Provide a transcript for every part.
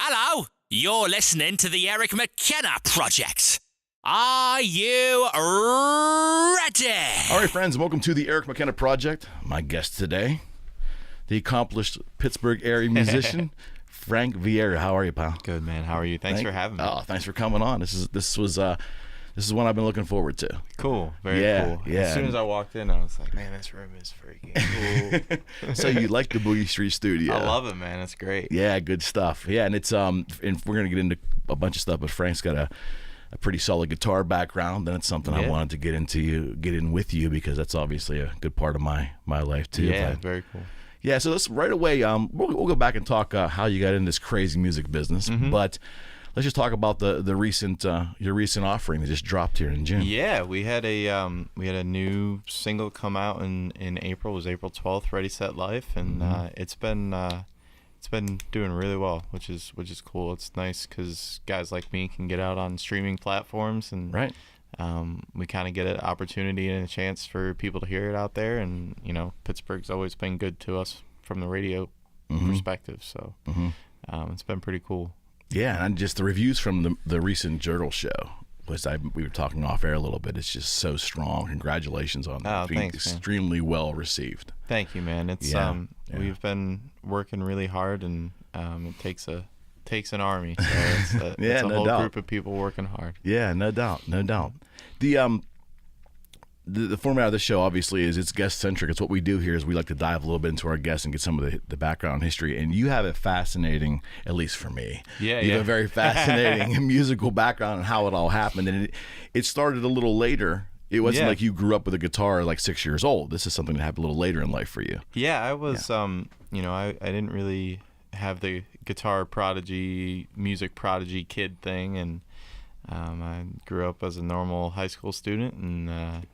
Hello, you're listening to the Eric McKenna Project. Are you ready? All right, friends, welcome to the Eric McKenna Project. My guest today, the accomplished Pittsburgh area musician, Frank Vieira. How are you, pal? Good, man. How are you? Thanks for having me. Oh, thanks for coming on. This is one I've been looking forward to. Cool. Very cool. Yeah. As soon as I walked in, I was like, man, this room is freaking cool. So you like the Boogie Street Studio? I love it, man. It's great. Yeah, good stuff. Yeah, and it's and we're gonna get into a bunch of stuff, but Frank's got a pretty solid guitar background, and it's something I wanted to get in with you because that's obviously a good part of my life too. Yeah, very cool. Yeah, so let's right away. We'll go back and talk how you got in this crazy music business, but let's just talk about the recent your recent offering that just dropped here in June. Yeah, we had a new single come out in April. It was April 12th, Ready Set Life, and it's been doing really well, which is cool. It's nice because guys like me can get out on streaming platforms, and we kind of get an opportunity and a chance for people to hear it out there. And Pittsburgh's always been good to us from the radio perspective, so it's been pretty cool. Yeah, and just the reviews from the recent Journal show was we were talking off air a little bit. It's just so strong. Congratulations on that. Being extremely well received. Thank you, man. It's we've been working really hard, and it takes an army. So it's a whole group of people working hard. Yeah, no doubt. The format of the show obviously is it's guest centric. It's what we do here is we like to dive a little bit into our guests and get some of the background history. And you have a fascinating, at least for me, you have a very fascinating musical background and how it all happened. And it started a little later. It wasn't like you grew up with a guitar like 6 years old. This is something that happened a little later in life for you. Yeah, I was, I didn't really have the guitar prodigy, music prodigy kid thing. And I grew up as a normal high school student, and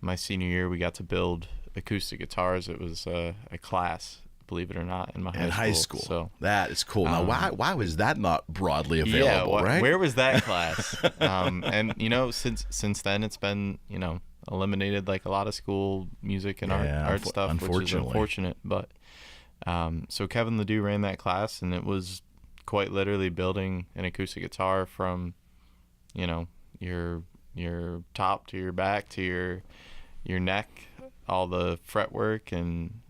my senior year, we got to build acoustic guitars. It was a class, believe it or not, in my high school. So that is cool. Now, why was that not broadly available? Right? Where was that class? And since then, it's been eliminated like a lot of school music and art stuff, which is unfortunate. But so Kevin Ledoux ran that class, and it was quite literally building an acoustic guitar from your top to your back to your neck, all the fretwork and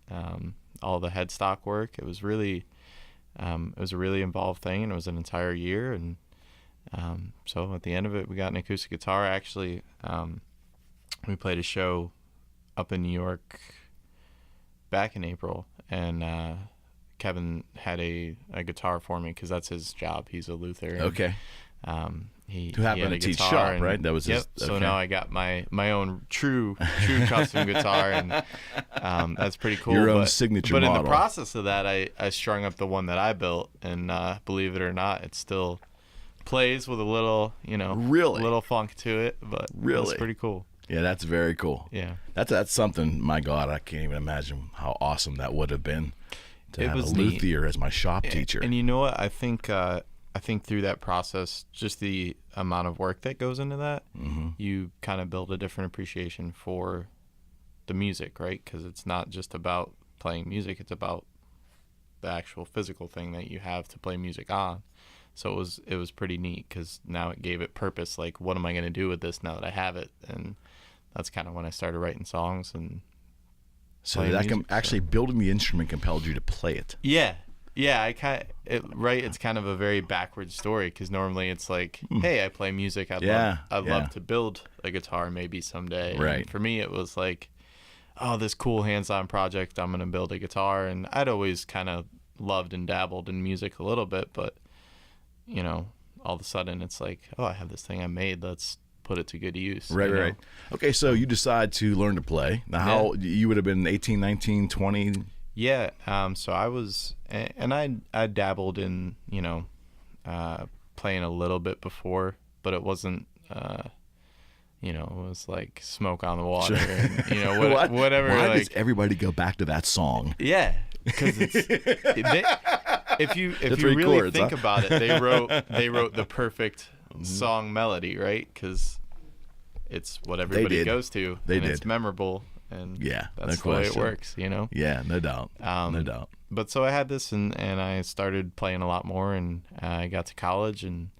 all the headstock work. It was really it was a really involved thing, and it was an entire year. And so at the end of it, we got an acoustic guitar. Actually, we played a show up in New York back in April, and Kevin had a guitar for me because that's his job. He's a luthier. Okay. Who happened to teach shop, right? That was his. So now I got my own true custom guitar, and that's pretty cool. Your own signature model. But in the process of that, I strung up the one that I built, and believe it or not, it still plays with a little, little funk to it. But it's pretty cool. Yeah, that's very cool. Yeah, that's something. My God, I can't even imagine how awesome that would have been to have a luthier as my shop teacher. And you know what? I think through that process, just the amount of work that goes into that, you kind of build a different appreciation for the music, right? Because it's not just about playing music; it's about the actual physical thing that you have to play music on. So it was pretty neat because now it gave it purpose. Like, what am I going to do with this now that I have it? And that's kind of when I started writing songs and. So actually building the instrument compelled you to play it. Yeah. Yeah, it's kind of a very backwards story because normally it's like, hey, I play music. I'd love to build a guitar maybe someday. Right. And for me, it was like, oh, this cool hands-on project. I'm going to build a guitar. And I'd always kind of loved and dabbled in music a little bit. But, all of a sudden it's like, oh, I have this thing I made. Let's put it to good use. Right. Okay, so you decide to learn to play. Now, how you would have been 18, 19, 20? Yeah, so I was, and I dabbled in, playing a little bit before, but it wasn't, it was like smoke on the water, and, whatever. Why does everybody go back to that song? Yeah, because if you really think about it, they wrote the perfect song melody, right? Because it's what everybody goes to, and it's memorable. and that's the way it works, you know. Yeah, no doubt, no doubt. But so I had this, and I started playing a lot more, and I got to college, and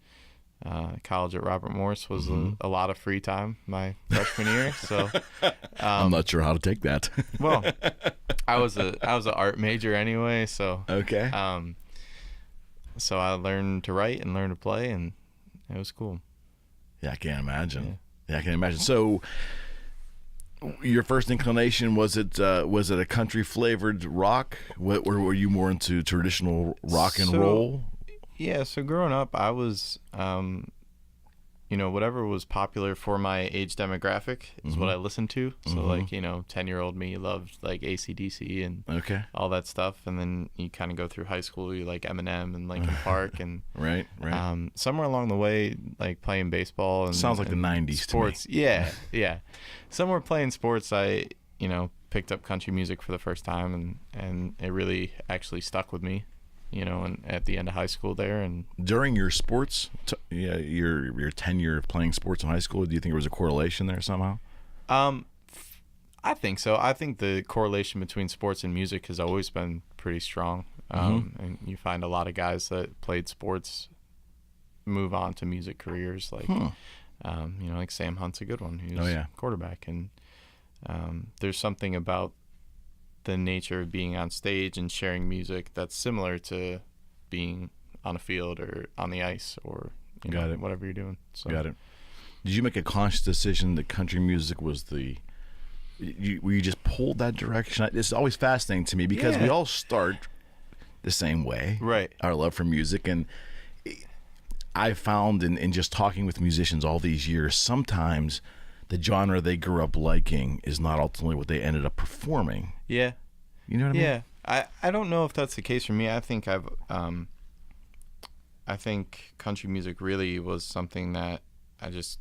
college at Robert Morris was a lot of free time my freshman year. So I'm not sure how to take that. Well, I was an art major anyway, so okay. So I learned to write and learned to play, and it was cool. Yeah, I can't imagine. Yeah, I can imagine. So, your first inclination, was it a country flavored rock? Or were you more into traditional rock and roll? Yeah, so growing up, I was, whatever was popular for my age demographic is what I listened to. So, 10-year-old me loved, like, AC/DC and all that stuff. And then you kind of go through high school, you like Eminem and Linkin Park. And right. Somewhere along the way, like, playing baseball. And sounds like and the 90s sports. To me. Yeah. Somewhere playing sports, I, picked up country music for the first time. And it really actually stuck with me. And at the end of high school there, and during your sports, your tenure of playing sports in high school, do you think there was a correlation there somehow? I think so. I think the correlation between sports and music has always been pretty strong. And you find a lot of guys that played sports move on to music careers, like like Sam Hunt's a good one, who's quarterback, and there's something about the nature of being on stage and sharing music that's similar to being on a field or on the ice or whatever you're doing. So. Got it. Did you make a conscious decision that country music was were you just pulled that direction? It's always fascinating to me because we all start the same way. Right. Our love for music. And I found in just talking with musicians all these years, sometimes the genre they grew up liking is not ultimately what they ended up performing. Yeah. You know what I mean? Yeah. I don't know if that's the case for me. I think I think country music really was something that I just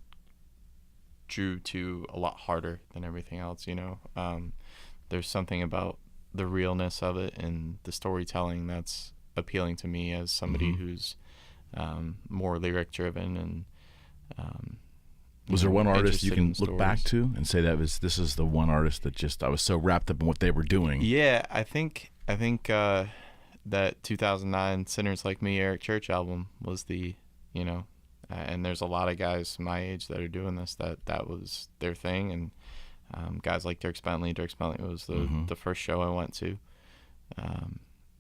drew to a lot harder than everything else, There's something about the realness of it and the storytelling that's appealing to me as somebody who's more lyric driven and was there one artist you can look back to and say this is the one artist that I was so wrapped up in what they were doing? Yeah, I think that 2009 Sinners Like Me Eric Church album was the, and there's a lot of guys my age that are doing this, that was their thing. And guys like Dirk Bentley was the first show I went to.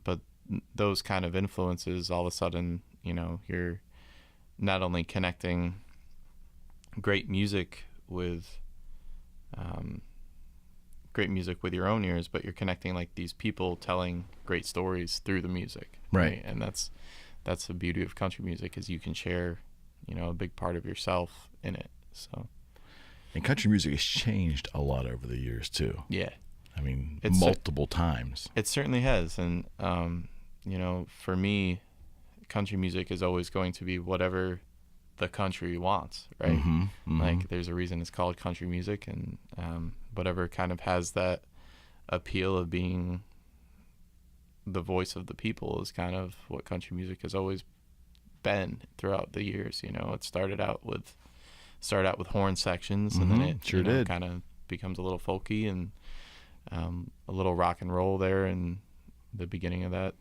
But those kind of influences, all of a sudden, you're not only connecting great music with your own ears, but you're connecting like these people telling great stories through the music, right? And that's the beauty of country music, is you can share a big part of yourself in it. So, and country music has changed a lot over the years too. Yeah, I mean, multiple times. It certainly has. And for me, country music is always going to be whatever the country wants, right? Like, there's a reason it's called country music, and whatever kind of has that appeal of being the voice of the people is kind of what country music has always been throughout the years. It started out with horn sections, and then it kind of becomes a little folky and a little rock and roll there in the beginning of that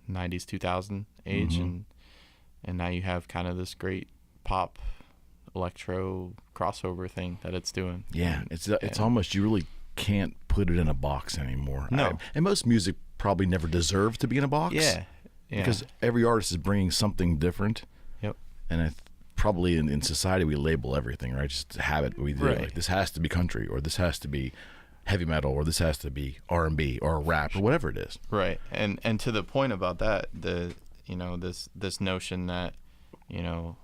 90s 2000 age, and now you have kind of this great pop electro crossover thing that it's doing. Yeah, it's almost, you really can't put it in a box anymore. No. And most music probably never deserved to be in a box. Yeah. Because every artist is bringing something different. Yep. And probably in society we label everything, right? Just a habit we do. Right. Like, this has to be country, or this has to be heavy metal, or this has to be R&B or rap, or whatever it is. Right. And to the point about that, this notion that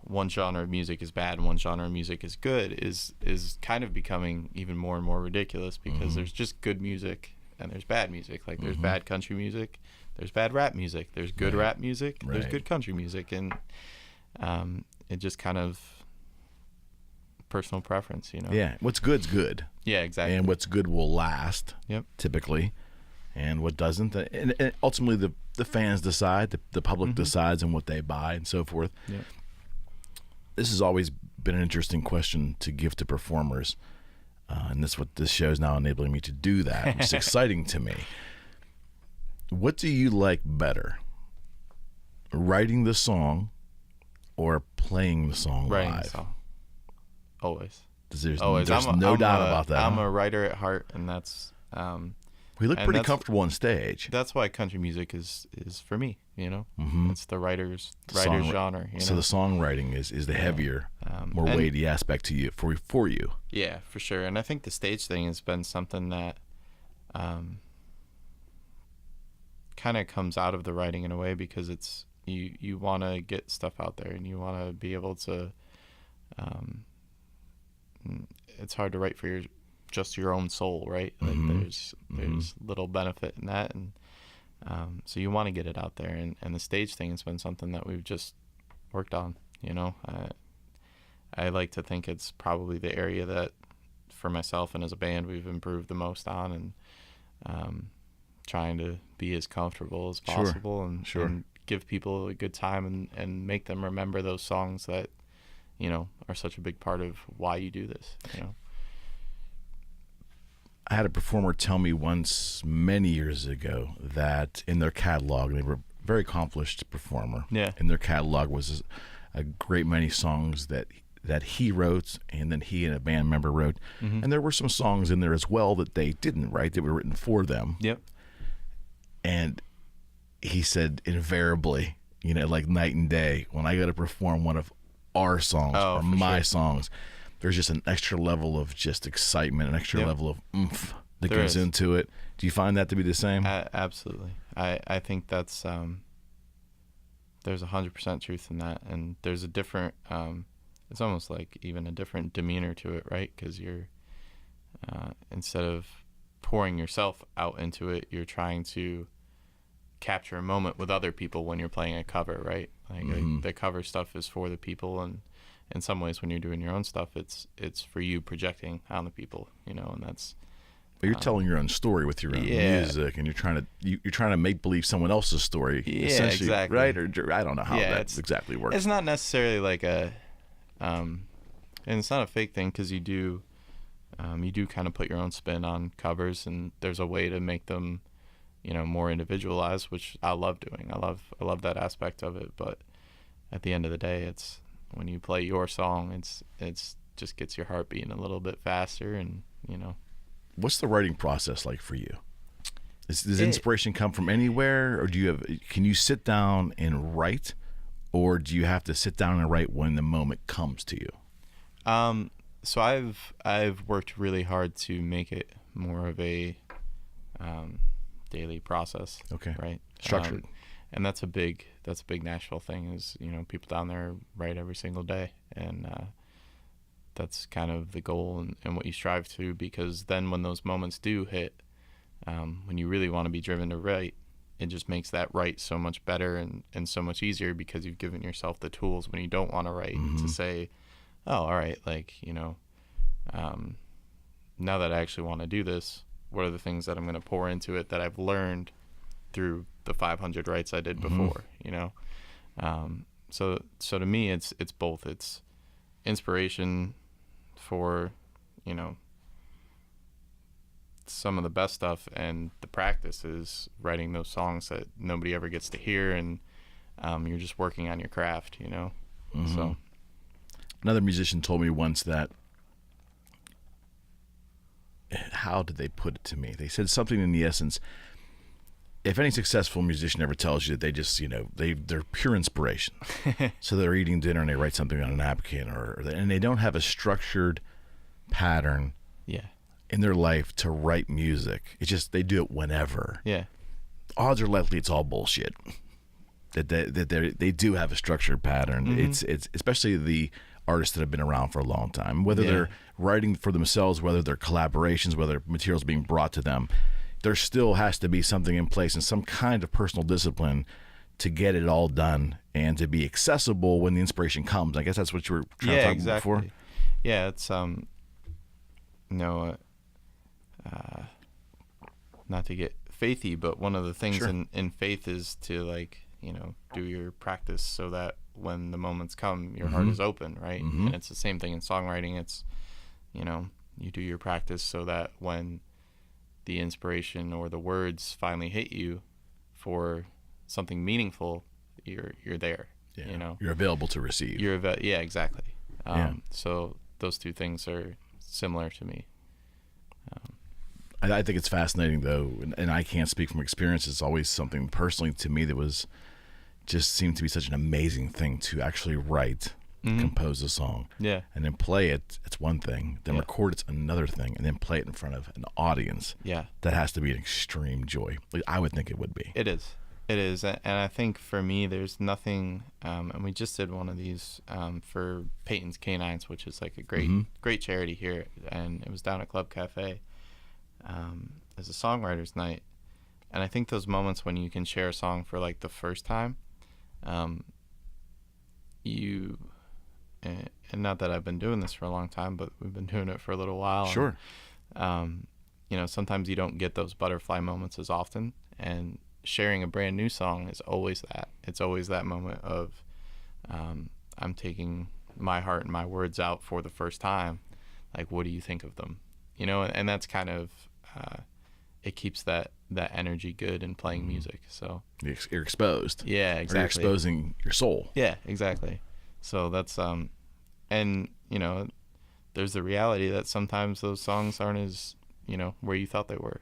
one genre of music is bad and one genre of music is good is kind of becoming even more and more ridiculous, because there's just good music and there's bad music. Like, there's bad country music, there's bad rap music, there's good rap music, there's good country music, and it just kind of personal preference, Yeah, what's good's good. Yeah, exactly. And what's good will last. Yep. Typically. And what doesn't, and ultimately the fans decide, the public decides on what they buy and so forth. Yep. This has always been an interesting question to give to performers. and that's what this show is now enabling me to do that, which is exciting to me. What do you like better, writing the song or playing the song writing live? The song. Always. There's no doubt about that. I'm a writer at heart, and that's... we look pretty comfortable on stage. That's why country music is for me, It's the writer's genre. So the songwriting is the heavier, more weighty aspect to you for you. Yeah, for sure. And I think the stage thing has been something that kind of comes out of the writing in a way, because it's you want to get stuff out there, and you want to be able to. It's hard to write for just your own soul, right? Like there's little benefit in that, and so you want to get it out there, and the stage thing has been something that we've just worked on. I like to think it's probably the area that, for myself and as a band, we've improved the most on, and trying to be as comfortable as possible, and give people a good time, and make them remember those songs that are such a big part of why you do this. I had a performer tell me once, many years ago, that in their catalog, they were a very accomplished performer. Yeah. In their catalog was a great many songs that he wrote, and then he and a band member wrote. And there were some songs in there as well that they didn't write, that were written for them. Yep. And he said, invariably, like night and day, when I go to perform one of our songs or my songs, there's just an extra level of just excitement, an extra level of oomph that goes into it. Do you find that to be the same? Absolutely. I think that's there's 100% truth in that, and there's a different it's almost like even a different demeanor to it, right? Because you're instead of pouring yourself out into it, you're trying to capture a moment with other people when you're playing a cover, right? Like the cover stuff is for the people, and in some ways, when you're doing your own stuff, it's for you projecting on the people, and that's. But you're telling your own story with your own music, and you're trying to make believe someone else's story. Yeah, exactly. Right? Or I don't know how that exactly works. It's not necessarily like and it's not a fake thing, because you do kind of put your own spin on covers, and there's a way to make them, more individualized, which I love doing. I love that aspect of it. But at the end of the day, it's. When you play your song, it's just gets your heart beating a little bit faster, and What's the writing process like for you? Does inspiration come from anywhere, or can you sit down and write, or do you have to sit down and write when the moment comes to you? So I've worked really hard to make it more of a daily process. Okay. Right. Structured. And that's a big Nashville thing, is people down there write every single day, and that's kind of the goal and what you strive to, because then when those moments do hit, when you really want to be driven to write, it just makes that write so much better and so much easier, because you've given yourself the tools when you don't want to write to say, oh, all right, like now that I actually want to do this, what are the things that I'm going to pour into it that I've learned through the 500 writes I did before, so to me, it's both. It's inspiration for, some of the best stuff, and the practice is writing those songs that nobody ever gets to hear, and you're just working on your craft, So another musician told me once that, how did they put it to me? They said something in the essence, if any successful musician ever tells you that they just, they're pure inspiration. So they're eating dinner and they write something on a napkin, and they don't have a structured pattern in their life to write music. It's just they do it whenever. Yeah. Odds are likely it's all bullshit. That they do have a structured pattern. It's especially the artists that have been around for a long time, whether they're writing for themselves, whether they're collaborations, whether material's being brought to them. There still has to be something in place and some kind of personal discipline to get it all done and to be accessible when the inspiration comes. I guess that's what you were trying to talk about before. Yeah, it's not to get faithy, but one of the things in faith is to do your practice so that when the moments come, your heart is open, right? And it's the same thing in songwriting. It's you do your practice so that when the inspiration or the words finally hit you for something meaningful, you're there. Yeah. You're available to receive. Yeah, exactly. So those two things are similar to me. I think it's fascinating though, and I can't speak from experience. It's always something personally to me that was just seemed to be such an amazing thing to actually write, compose a song, and then play it. It's one thing. Then record it's another thing, and then play it in front of an audience. Yeah, that has to be an extreme joy. I would think it would be. It is, and I think for me, there's nothing. And we just did one of these for Peyton's Canines, which is like a great charity here, and it was down at Club Cafe as a songwriters night. And I think those moments when you can share a song for like the first time, and not that I've been doing this for a long time, but we've been doing it for a little while. Sure. And, sometimes you don't get those butterfly moments as often, and sharing a brand new song is always that. It's always that moment of I'm taking my heart and my words out for the first time. Like, what do you think of them? And that's kind of it keeps that energy good in playing music. So you're exposed. Yeah, exactly. Or you're exposing your soul. Yeah, exactly. So that's and there's the reality that sometimes those songs aren't as where you thought they were.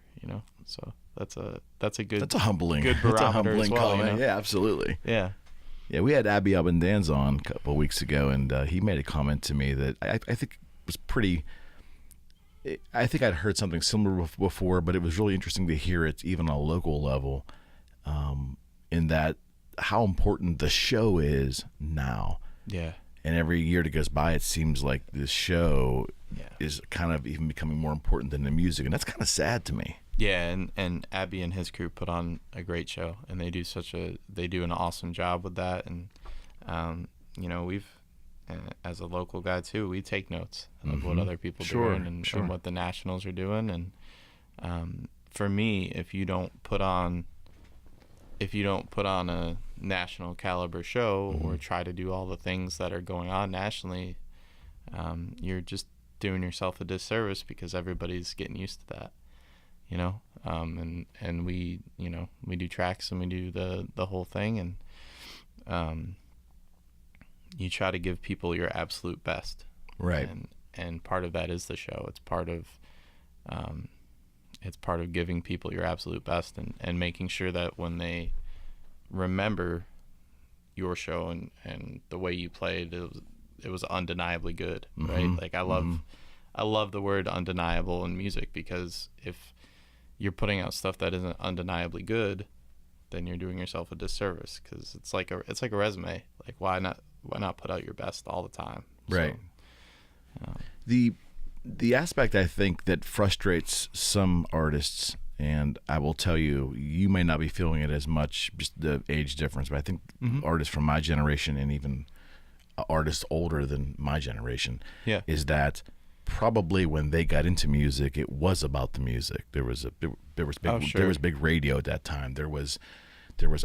So that's a good humbling barometer. That's a humbling as well, comment. Yeah, absolutely. Yeah. Yeah, we had Abby Albandanz on a couple of weeks ago, and he made a comment to me that I think was pretty. I think I'd heard something similar before, but it was really interesting to hear it even on a local level, in that how important the show is now. Yeah. And every year that goes by, it seems like this show is kind of even becoming more important than the music, and that's kind of sad to me. Yeah, and Abby and his crew put on a great show, and they do an awesome job with that, and we've. As a local guy too, we take notes of what other people are doing and what the nationals are doing. And for me, if you don't put on a national caliber show or try to do all the things that are going on nationally, you're just doing yourself a disservice because everybody's getting used to that, and we do tracks and we do the whole thing, and you try to give people your absolute best, right? And part of that is the show. It's part of giving people your absolute best, and making sure that when they remember your show and the way you played, it was undeniably good, right? Like I love the word undeniable in music, because if you're putting out stuff that isn't undeniably good, then you're doing yourself a disservice, because it's like a resume. Like why not put out your best all the time? Right. So, the aspect I think that frustrates some artists, and I will tell you, you may not be feeling it as much, just the age difference, but I think artists from my generation and even artists older than my generation, is that probably when they got into music, it was about the music. There was big radio at that time. There was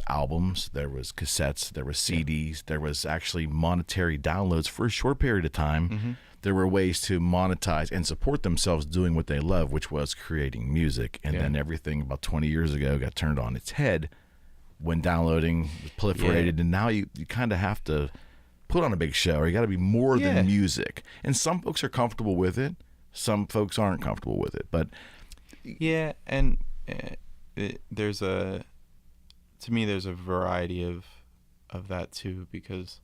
albums, there was cassettes, there was CDs, there was actually monetary downloads for a short period of time. There were ways to monetize and support themselves doing what they love, which was creating music. And then everything about 20 years ago got turned on its head when downloading was proliferated. And now you kind of have to put on a big show, or you got to be more than music. And some folks are comfortable with it. Some folks aren't comfortable with it. But and there's a variety of that too, because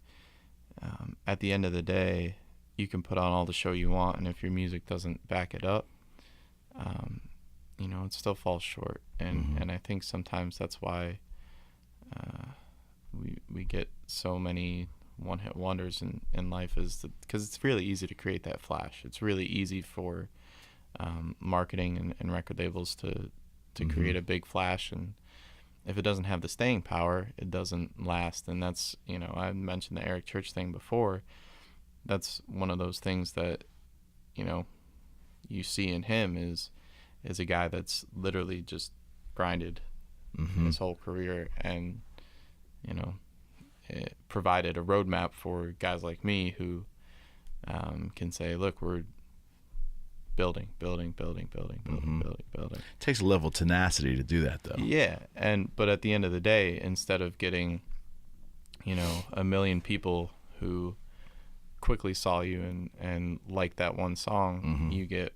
at the end of the day, you can put on all the show you want, and if your music doesn't back it up, it still falls short. And I think sometimes that's why we get so many one-hit wonders in life, is because it's really easy to create that flash. It's really easy for marketing and record labels to create a big flash, and if it doesn't have the staying power, it doesn't last. And that's, I mentioned the Eric Church thing before. That's one of those things that, you see in him is a guy that's literally just grinded his whole career, and, it provided a roadmap for guys like me who can say, look, we're building. It takes a level of tenacity to do that, though. Yeah, but at the end of the day, instead of getting, 1 million people who quickly saw you and liked that one song, you get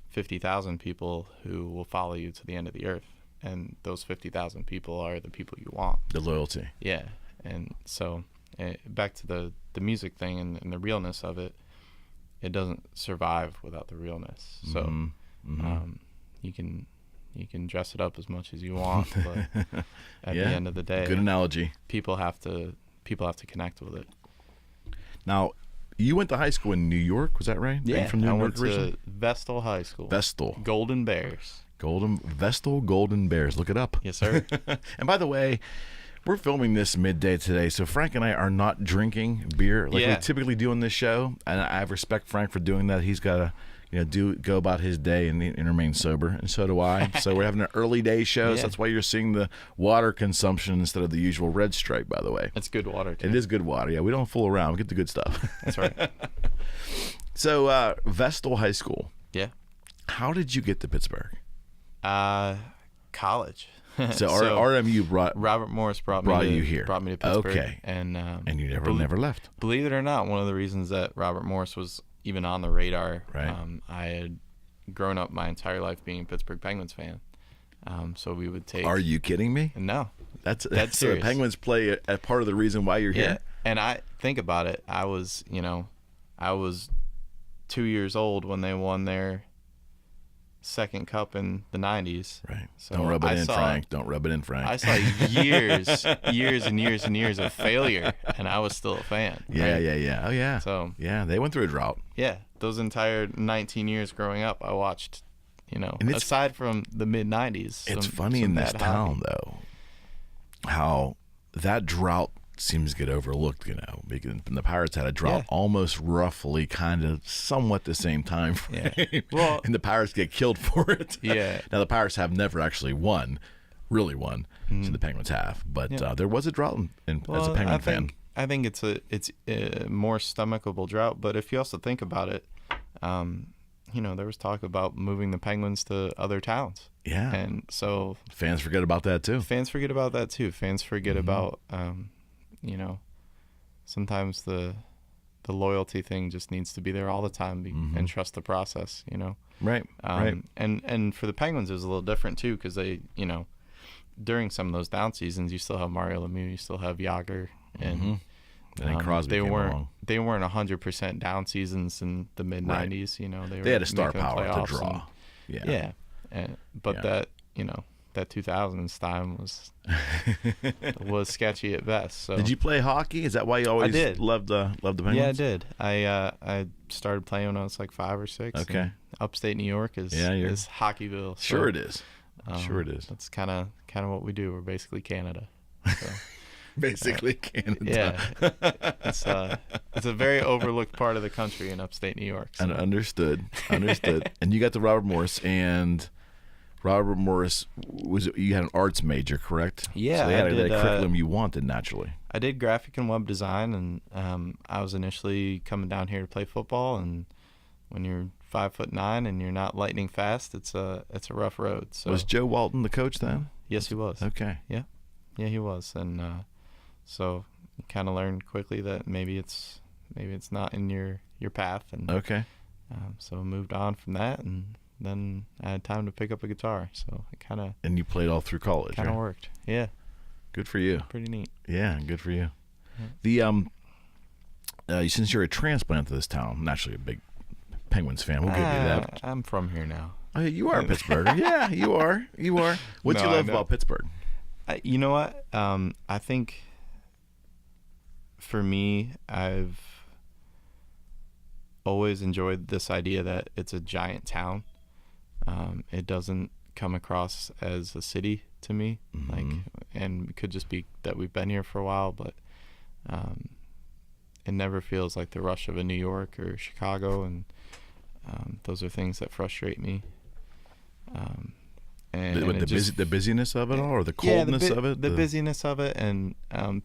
50,000 people who will follow you to the end of the earth, and those 50,000 people are the people you want. The loyalty. Yeah, and so back to the music thing and the realness of it. It doesn't survive without the realness. So you can dress it up as much as you want, but at the end of the day, good analogy. People have to connect with it. Now, you went to high school in New York, was that right? Yeah, from New York went to Vestal High School. Vestal. Golden Bears. Vestal Golden Bears. Look it up. Yes, sir. And by the way, we're filming this midday today, so Frank and I are not drinking beer like we typically do on this show, and I have respect Frank for doing that. He's got to go about his day and remain sober, and so do I. So we're having an early day show, so that's why you're seeing the water consumption instead of the usual red stripe, by the way. It's good water, too. It is good water, yeah. We don't fool around. We get the good stuff. That's right. So Vestal High School. Yeah. How did you get to Pittsburgh? College. So RMU Robert Morris brought me to Pittsburgh. Okay. And you never left. Believe it or not, one of the reasons that Robert Morris was even on the radar, I had grown up my entire life being a Pittsburgh Penguins fan. So we would take. Are you kidding me? No. That's so the Penguins play a part of the reason why you're here. And I think about it. I was 2 years old when they won their second cup in the 90s. Right. So Don't rub it in, Frank. Don't rub it in, Frank. I saw years and years of failure, and I was still a fan. Yeah. Oh, yeah. So they went through a drought. Yeah. Those entire 19 years growing up, I watched, aside from the mid-90s. It's funny in this town, though, how that drought seems to get overlooked, because the Pirates had a drought almost roughly kind of somewhat the same time frame. Yeah. Well, and the Pirates get killed for it. Yeah. Now the Pirates have never actually really won, so the Penguins have. But there was a drought as a Penguin fan. I think it's a more stomachable drought, but if you also think about it, there was talk about moving the Penguins to other towns. Yeah. And so fans forget about that too. Fans forget about sometimes the loyalty thing just needs to be there all the time and trust the process, Right. Right. And for the Penguins, it was a little different too, because they, during some of those down seasons, you still have Mario Lemieux, you still have Yager, and Crosby came along. They weren't 100% down seasons in the mid 90s. They had a star power to draw. But that that 2000s time was sketchy at best. So did you play hockey? Is that why you always loved the Penguins? Yeah, I did. I started playing when I was like 5 or 6. Okay. Upstate New York is Hockeyville. So, sure it is. Sure it is. That's kind of what we do. We're basically Canada. So. Basically Canada. Yeah. It's a very overlooked part of the country in upstate New York. So. And understood. And you got the Robert Morris, and Robert Morris you had an arts major, correct? Yeah. So they had a curriculum you wanted naturally. I did graphic and web design, and I was initially coming down here to play football, and when you're 5'9" and you're not lightning fast, it's a rough road. So was Joe Walton the coach then? Yes, he was. Okay. Yeah, he was, and so you kind of learned quickly that maybe it's not in your path, and so I moved on from that, and then I had time to pick up a guitar, so it kind of and you played all through college. Kind of worked. Yeah. Good for you. Pretty neat. Yeah, good for you. Yeah. The since you're a transplant to this town, naturally a big Penguins fan, we'll give you that. I'm from here now. Oh, you are a Pittsburgher. Yeah, you are. What do you love about Pittsburgh? You know what? I think for me, I've always enjoyed this idea that it's a giant town. It doesn't come across as a city to me, and it could just be that we've been here for a while, but it never feels like the rush of a New York or Chicago, and those are things that frustrate me. The busyness of it all, or the coldness of it? The busyness of it, and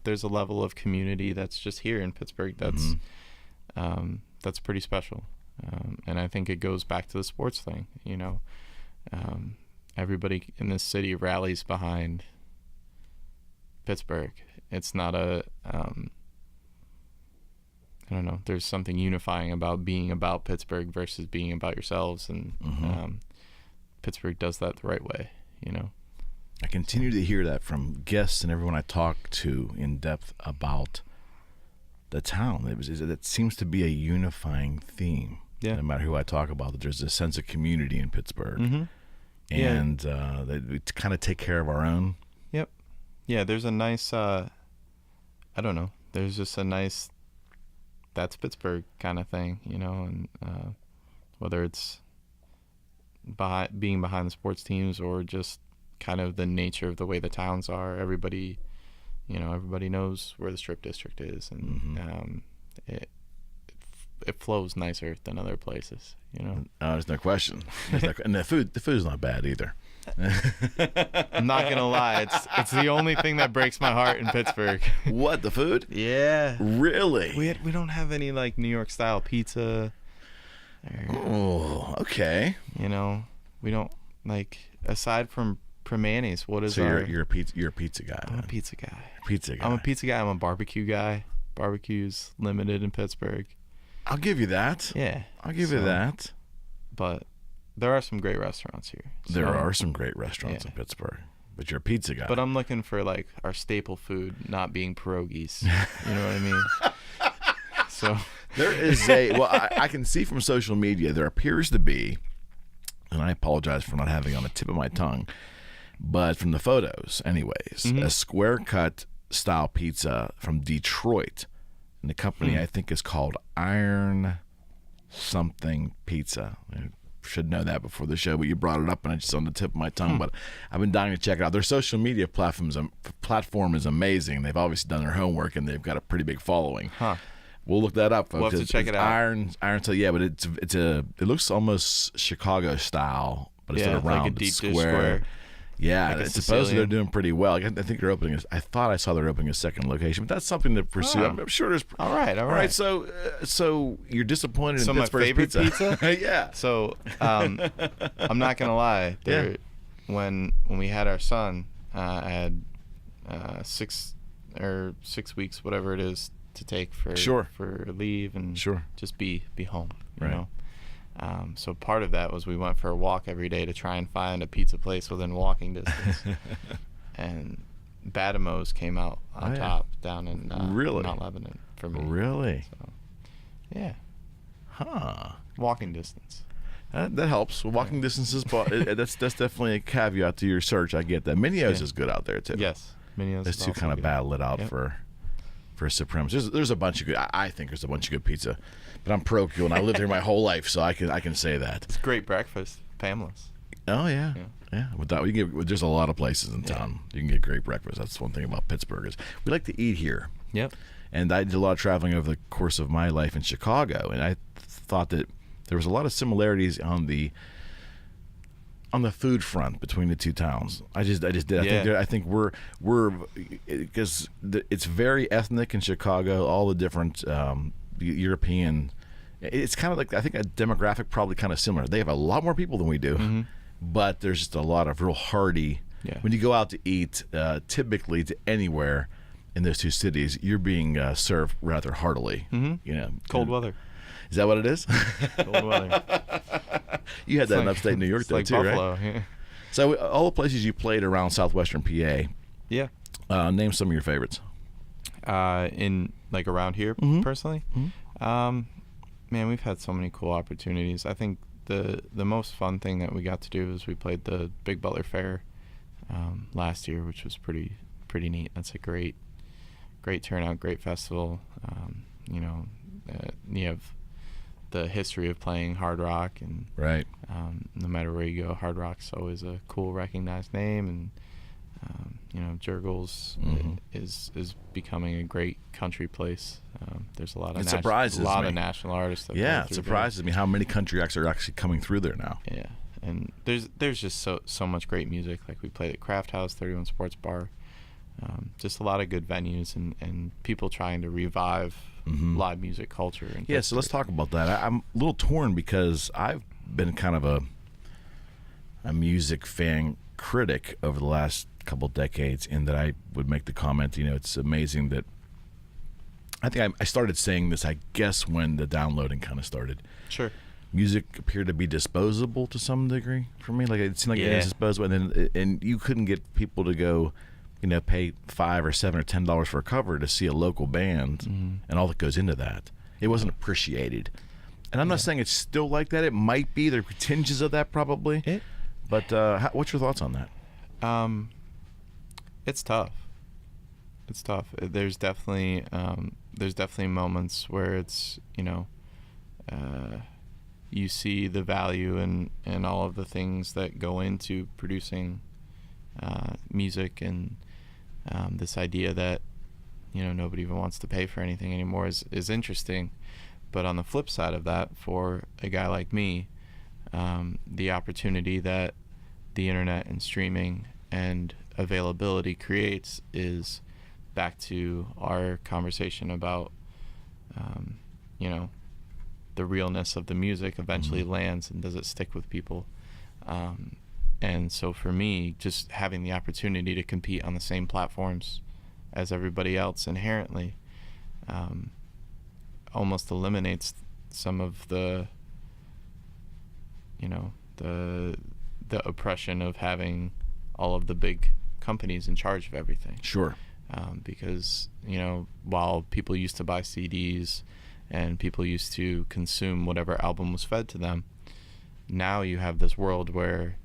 there's a level of community that's just here in Pittsburgh that's pretty special. And I think it goes back to the sports thing, you know. Everybody in this city rallies behind Pittsburgh. It's not a I don't know, there's something unifying about being about Pittsburgh versus being about yourselves, and Pittsburgh does that the right way, you know. I continue to hear that from guests and everyone I talk to in depth about the town. It seems to be a unifying theme. Yeah. No matter who I talk about, that there's a sense of community in Pittsburgh, and that we kind of take care of our own. Yep. Yeah, there's a nice, I don't know, there's just a nice, that's Pittsburgh kind of thing, you know, and whether it's being behind the sports teams or just kind of the nature of the way the towns are, everybody knows where the Strip District is, and it flows nicer than other places, you know. There's no question. And the food's not bad either. I'm not gonna lie, it's the only thing that breaks my heart in Pittsburgh. What, the food? Yeah. Really? We don't have any like New York style pizza. Oh, okay. You know, we don't, like, aside from Primanti's, what is you're a pizza guy. I'm a pizza guy. I'm a pizza guy. I'm a barbecue guy. Barbecue's limited in Pittsburgh. I'll give you that. Yeah. I'll give you that. But there are some great restaurants here. There are some great restaurants in Pittsburgh. But you're a pizza guy. But I'm looking for, like, our staple food not being pierogies. You know what I mean? So there is I can see from social media there appears to be, and I apologize for not having it on the tip of my tongue, but from the photos anyways, a square cut style pizza from Detroit. And the company I think is called Iron something Pizza. I should know that before the show, but you brought it up and it's just on the tip of my tongue. But I've been dying to check it out. Their social media platform is amazing. They've obviously done their homework and they've got a pretty big following. We'll look that up, folks. We'll have to check it out. Iron. So yeah, but it looks almost Chicago style, but instead of round, like a deep it's dish square. Yeah, like supposedly they're doing pretty well. I think they're opening. I thought I saw they're opening a second location, but that's something to pursue. I'm sure there's. All right. So you're disappointed in Pittsburgh's my favorite pizza? Yeah. So I'm not gonna lie. When we had our son, I had 6 weeks, whatever it is, to take for leave and just be home. You know. So part of that was we went for a walk every day to try and find a pizza place within walking distance. And Batimo's came out on top down in Mount Lebanon for me. Really? So, yeah. Huh. Walking distance. That helps. Walking distance is that's definitely a caveat to your search. I get that. Minio's is good out there too. Yes, Minio's. Those two kind of battle it out for supremacy. There's a bunch of good. I think there's a bunch of good pizza, but I'm parochial and I lived here my whole life, so I can say that. It's great breakfast, Pamela's. Oh yeah. There's a lot of places in town you can get great breakfast. That's one thing about Pittsburgh is we like to eat here. Yep. And I did a lot of traveling over the course of my life in Chicago, and I thought that there was a lot of similarities on the food front between the two towns. I just did. I think we're because it's very ethnic in Chicago. All the different European. It's kind of like, I think a demographic probably kind of similar. They have a lot more people than we do, but there's just a lot of real hearty. Yeah. When you go out to eat, typically to anywhere in those two cities, you're being served rather heartily. You know, cold weather. Is that what it is? Cold weather. You had that in upstate New York, though, like too, Buffalo, right? Yeah. So all the places you played around southwestern PA. Yeah. Name some of your favorites. In like around here, personally. Man, we've had so many cool opportunities. I think the most fun thing that we got to do is we played the Big Butler Fair last year, which was pretty neat. That's a great turnout, great festival. You have the history of playing hard rock, and no matter where you go, hard rock's always a cool, recognized name, and Jurgles is becoming a great country place. There's a lot of national artists. It surprises me how many country acts are actually coming through there now. Yeah, and there's just so much great music. Like we played at Craft House, 31 Sports Bar. just a lot of good venues and people trying to revive live music culture. Yeah, so let's talk about that. I'm a little torn because I've been kind of a music fan critic over the last couple decades, in that I would make the comment, it's amazing that I think I started saying this, I guess, when the downloading kind of started. Sure. Music appeared to be disposable to some degree for me. Like, it seemed like it was disposable, and you couldn't get people to go, pay $5 or $7 or $10 for a cover to see a local band, and all that goes into that. It wasn't appreciated. And I'm not saying it's still like that. It might be. There are tinges of that probably. But what's your thoughts on that? It's tough. It's tough. There's definitely moments where it's, you see the value in all of the things that go into producing music, and this idea that nobody even wants to pay for anything anymore is interesting. But on the flip side of that, for a guy like me, the opportunity that the internet and streaming and availability creates is back to our conversation about the realness of the music eventually lands, and does it stick with people. And so for me, just having the opportunity to compete on the same platforms as everybody else inherently almost eliminates some of the the oppression of having all of the big companies in charge of everything. Sure. Because while people used to buy CDs and people used to consume whatever album was fed to them, now you have this world where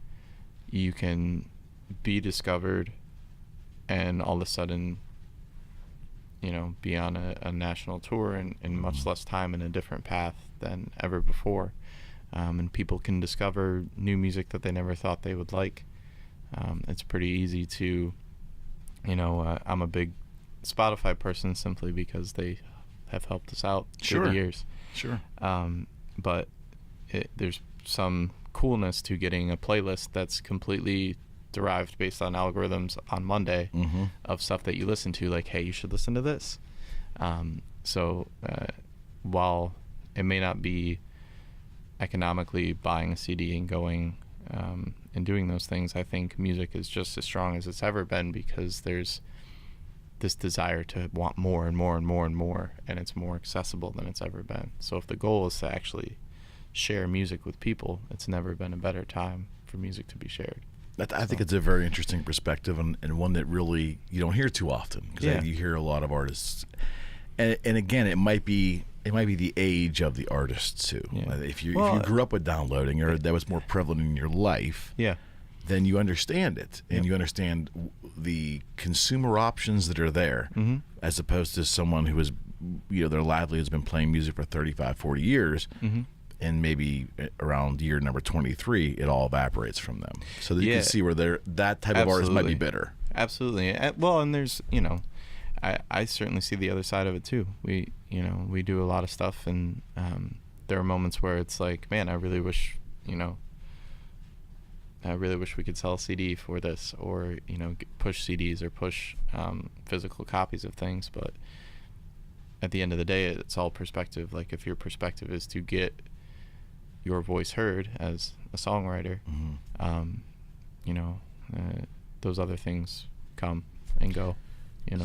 you can be discovered and all of a sudden be on a national tour in much less time, in a different path than ever before. And people can discover new music that they never thought they would like. It's pretty easy to, I'm a big Spotify person simply because they have helped us out through the years. Sure. But there's some coolness to getting a playlist that's completely derived based on algorithms on Monday of stuff that you listen to, like, hey, you should listen to this. So while it may not be economically buying a CD and going and doing those things, I think music is just as strong as it's ever been, because there's this desire to want more and more and more and more, and it's more accessible than it's ever been. So if the goal is to actually share music with people, it's never been a better time for music to be shared. I think it's a very interesting perspective, and one that really you don't hear too often, because you hear a lot of artists, and again, it might be the age of the artists too. If you grew up with downloading, or that was more prevalent in your life, then you understand it, and you understand the consumer options that are there, as opposed to someone who is, their livelihood has been playing music for 35, 40 years, and maybe around year number 23, it all evaporates from them. So that you can see where that type of artist might be bitter. Absolutely. Well, and there's, I certainly see the other side of it too. We do a lot of stuff, and there are moments where it's like, man, I really wish we could sell a CD for this, or push CDs or push physical copies of things. But at the end of the day, it's all perspective. Like, if your perspective is to get your voice heard as a songwriter, those other things come and go.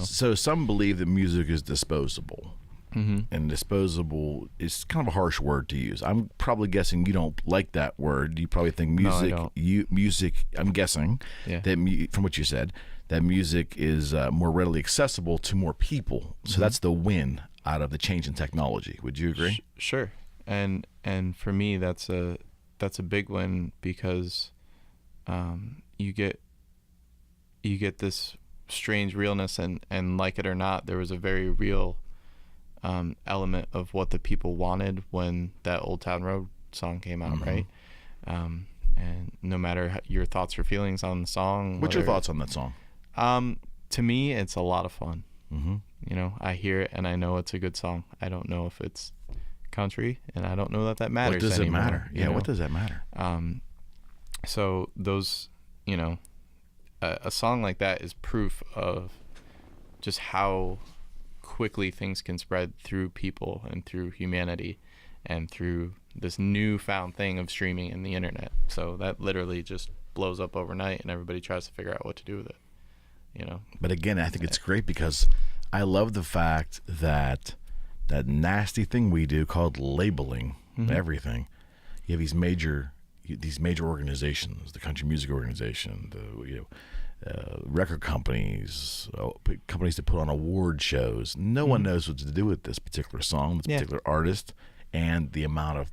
So some believe that music is disposable. And disposable is kind of a harsh word to use. I'm probably guessing you don't like that word. You probably think music. No, I don't. Music. I'm guessing that from what you said, that music is more readily accessible to more people. So that's the win out of the change in technology. Would you agree? Sure. And for me, that's a big win, because you get this strange realness, and like it or not, there was a very real element of what the people wanted when that Old Town Road song came out, right? And no matter your thoughts or feelings on the song. What's your thoughts on that song? To me, it's a lot of fun. I hear it and I know it's a good song. I don't know if it's country, and I don't know that matters. What does anymore, it matter? Yeah, what does that matter? So those, a song like that is proof of just how quickly things can spread through people and through humanity and through this newfound thing of streaming and the internet. So that literally just blows up overnight, and everybody tries to figure out what to do with it, you know. But again, I think it's great because I love the fact that that nasty thing we do called labeling everything. You have these major organizations, the country music organization, the record companies, companies that put on award shows. No one knows what to do with this particular song, this particular artist, and the amount of,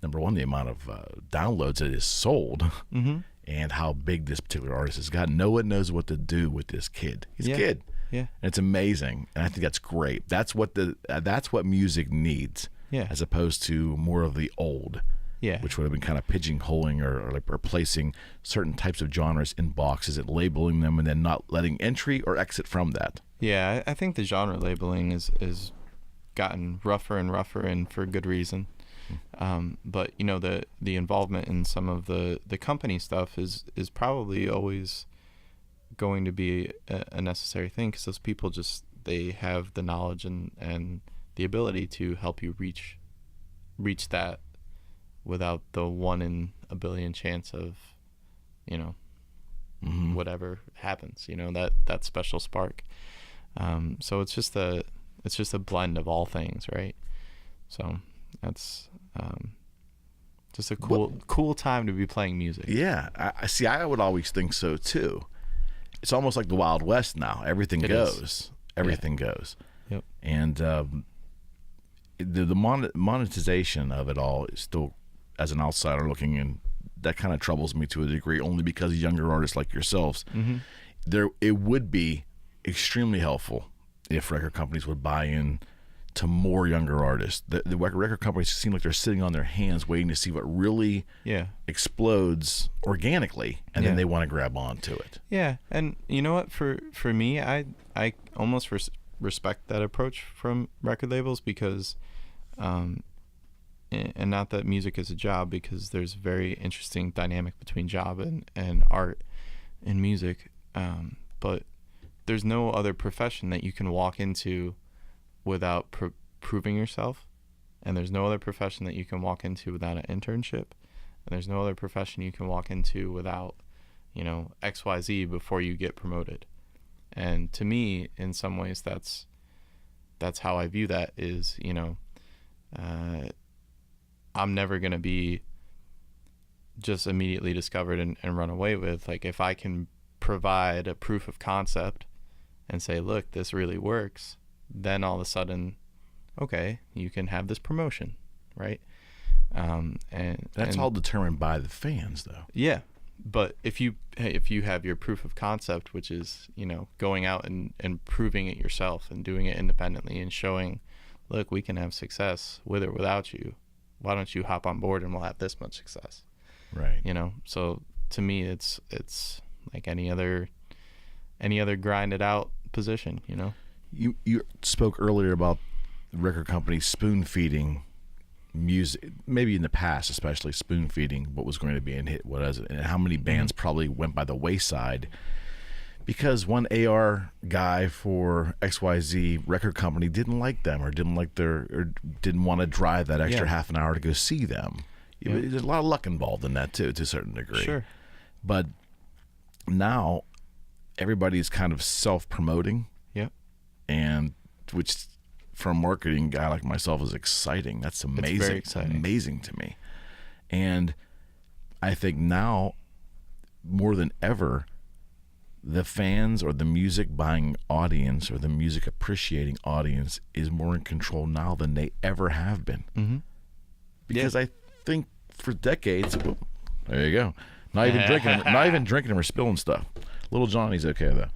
number one, the amount of downloads that is sold, and how big this particular artist has gotten. No one knows what to do with this kid. He's a kid. Yeah. And it's amazing, and I think that's great. That's what music needs, as opposed to more of the old. Yeah, which would have been kind of pigeonholing or placing certain types of genres in boxes and labeling them and then not letting entry or exit from that. Yeah, I think the genre labeling is gotten rougher and rougher, and for good reason. But you know, the involvement in some of the company stuff is probably always going to be a necessary thing, because those people they have the knowledge and the ability to help you reach that without the 1 in a billion chance of, you know, whatever happens, you know, that special spark. So it's just a blend of all things, right? So that's just a cool time to be playing music. Yeah, I would always think so too. It's almost like the Wild West now. Everything goes. Everything goes. Yep. And the monetization of it all is still, as an outsider looking in, that kind of troubles me to a degree, only because younger artists like yourselves, it would be extremely helpful if record companies would buy in to more younger artists. The record companies seem like they're sitting on their hands waiting to see what really explodes organically, and then they want to grab onto it. Yeah, and you know what? For me, I almost respect that approach from record labels, because and not that music is a job, because there's a very interesting dynamic between job and art and music, but there's no other profession that you can walk into without proving yourself, and there's no other profession that you can walk into without an internship, and there's no other profession you can walk into without, you know, XYZ before you get promoted. And to me, in some ways, that's how I view that, is, you know, I'm never going to be just immediately discovered and run away with. Like, if I can provide a proof of concept and say, look, this really works, then all of a sudden, okay, you can have this promotion, right? And that's all determined by the fans, though. Yeah, but if you have your proof of concept, which is, you know, going out and proving it yourself and doing it independently and showing, look, we can have success with or without you. Why don't you hop on board and we'll have this much success? Right. You know, so to me, it's like any other grinded out position, you know. You spoke earlier about record companies spoon feeding music, maybe in the past, especially spoon feeding what was going to be a hit, what is it, and how many bands probably went by the wayside because one AR guy for XYZ record company didn't like them, or didn't want to drive that extra half an hour to go see them. Yeah. There's a lot of luck involved in that too, to a certain degree. Sure. But now everybody's kind of self-promoting. Yeah. And which, for a marketing guy like myself, is exciting. That's amazing. It's very exciting. Amazing to me. And I think now more than ever, the fans or the music buying audience or the music appreciating audience is more in control now than they ever have been. Mm-hmm. Because I think for decades, there you go. Not even drinking them or spilling stuff. Little Johnny's okay though.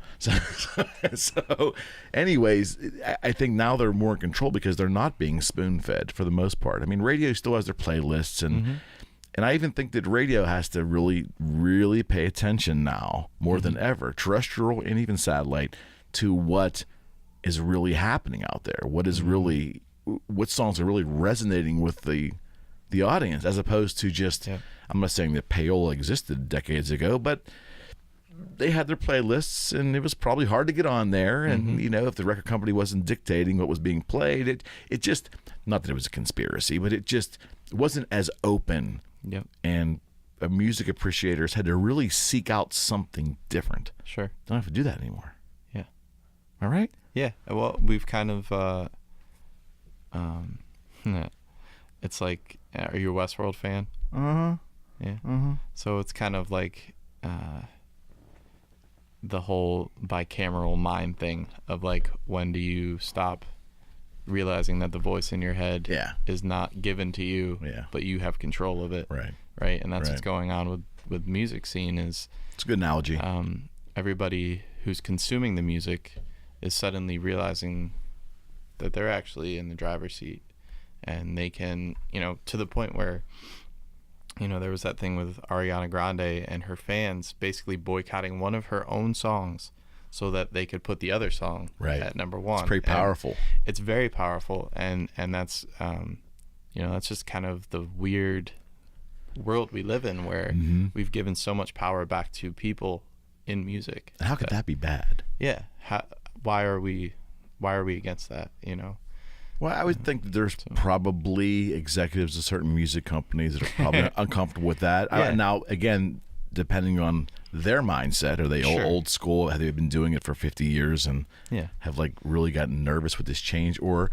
So anyways, I think now they're more in control because they're not being spoon fed for the most part. I mean, radio still has their playlists, and I even think that radio has to really, really pay attention now more than ever, terrestrial and even satellite, to what is really happening out there. What songs are really resonating with the audience, as opposed to just, I'm not saying that payola existed decades ago, but they had their playlists, and it was probably hard to get on there. And if the record company wasn't dictating what was being played, it just, not that it was a conspiracy, but it wasn't as open. Yep. And music appreciators had to really seek out something different. Sure. Don't have to do that anymore. Yeah. All right. Yeah. Well, we've kind of it's like, are you a Westworld fan? Yeah. So it's kind of like the whole bicameral mind thing of like, when do you stop realizing that the voice in your head is not given to you, but you have control of it. Right. And that's what's going on with music scene. It's a good analogy. Everybody who's consuming the music is suddenly realizing that they're actually in the driver's seat, and they can, to the point where, there was that thing with Ariana Grande and her fans basically boycotting one of her own songs so that they could put the other song at number one. It's pretty powerful. And it's very powerful, and that's that's just kind of the weird world we live in, where we've given so much power back to people in music. How could that be bad? Yeah. Why are we against that? Well, I would think that there's probably executives of certain music companies that are probably uncomfortable with that. Now, again, depending on their mindset, are they old school? Have they been doing it for 50 years and have like really gotten nervous with this change? Or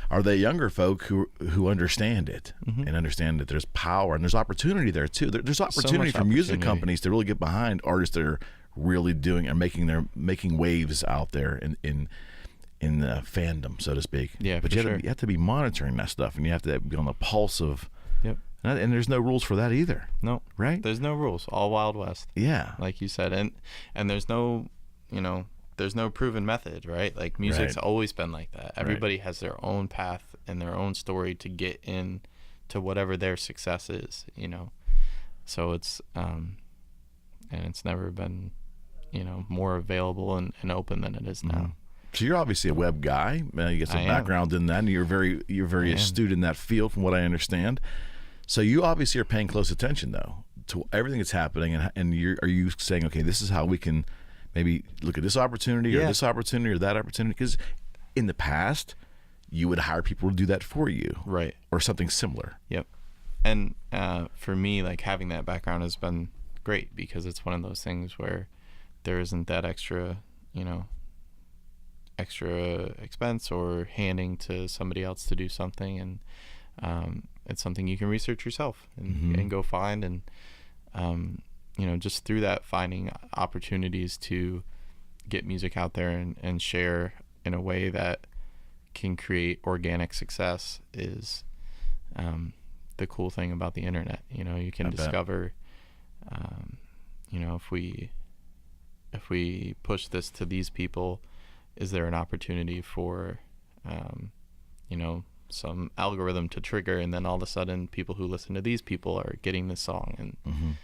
are they younger folk who understand it and understand that there's power and there's opportunity there too? There's opportunity for music companies to really get behind artists that are really doing and making waves out there in the fandom, so to speak. Yeah, but you have to be monitoring that stuff, and you have to be on the pulse of. Yep. And there's no rules for that either. No. Right. There's no rules. All Wild West. Yeah. Like you said, and there's no, there's no proven method, right? Like music's always been like that. Everybody has their own path and their own story to get in to whatever their success is. So it's and it's never been, more available and open than it is now. So you're obviously a web guy. You get some background in that, and you're very astute in that field, from what I understand. So you obviously are paying close attention, though, to everything that's happening, and are you saying, okay, this is how we can maybe look at this opportunity or this opportunity or that opportunity? Because in the past, you would hire people to do that for you, right, or something similar. Yep. And for me, like, having that background has been great, because it's one of those things where there isn't that extra expense or handing to somebody else to do something, and it's something you can research yourself and go find, and just through that, finding opportunities to get music out there and share in a way that can create organic success is the cool thing about the internet. You can discover if we push this to these people, is there an opportunity for, some algorithm to trigger, and then all of a sudden people who listen to these people are getting this song, and